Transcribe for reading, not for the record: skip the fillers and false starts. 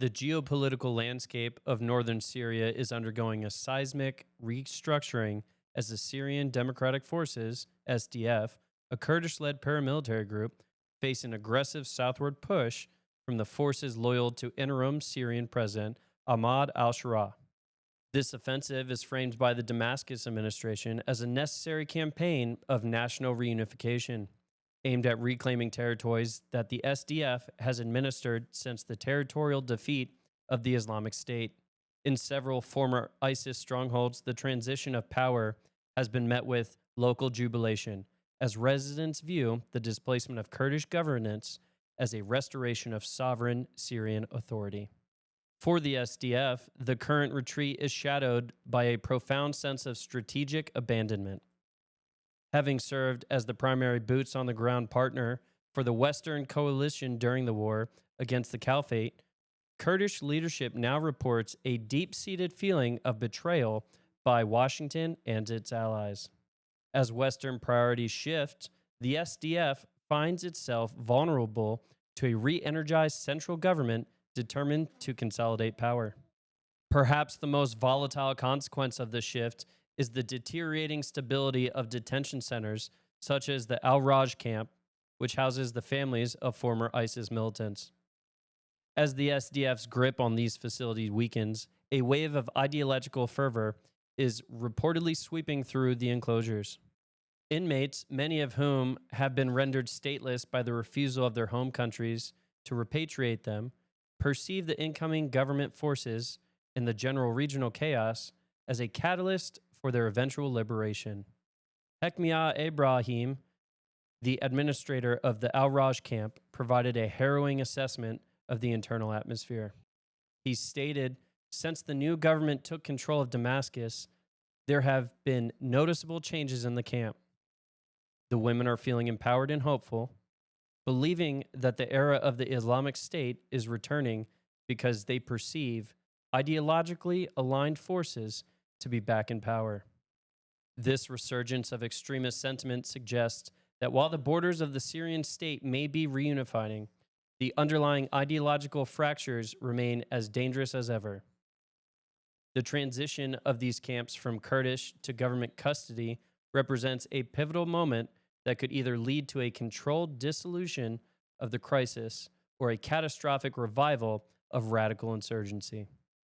The geopolitical landscape of northern Syria is undergoing a seismic restructuring as the Syrian Democratic Forces, SDF, a Kurdish led paramilitary group, face an aggressive southward push from the forces loyal to interim Syrian President Ahmad al-Sharaa. This offensive is framed by the Damascus administration as a necessary campaign of national reunification, aimed at reclaiming territories that the SDF has administered since the territorial defeat of the Islamic State. In several former ISIS strongholds, the transition of power has been met with local jubilation, as residents view the displacement of Kurdish governance as a restoration of sovereign Syrian authority. For the SDF, the current retreat is shadowed by a profound sense of strategic abandonment. Having served as the primary boots on the ground partner for the Western coalition during the war against the Caliphate, Kurdish leadership now reports a deep-seated feeling of betrayal by Washington and its allies. As Western priorities shift, the SDF finds itself vulnerable to a re-energized central government determined to consolidate power. Perhaps the most volatile consequence of this shift is the deteriorating stability of detention centers such as the Al-Roj camp, which houses the families of former ISIS militants. As the SDF's grip on these facilities weakens, a wave of ideological fervor is reportedly sweeping through the enclosures. Inmates, many of whom have been rendered stateless by the refusal of their home countries to repatriate them, perceive the incoming government forces and the general regional chaos as a catalyst for their eventual liberation. Hekmia Ibrahim, the administrator of the Al-Roj camp, provided a harrowing assessment of the internal atmosphere. He stated, since the new government took control of Damascus, there have been noticeable changes in the camp. The women are feeling empowered and hopeful, believing that the era of the Islamic State is returning because they perceive ideologically aligned forces to be back in power. This resurgence of extremist sentiment suggests that while the borders of the Syrian state may be reunifying, the underlying ideological fractures remain as dangerous as ever. The transition of these camps from Kurdish to government custody represents a pivotal moment that could either lead to a controlled dissolution of the crisis or a catastrophic revival of radical insurgency.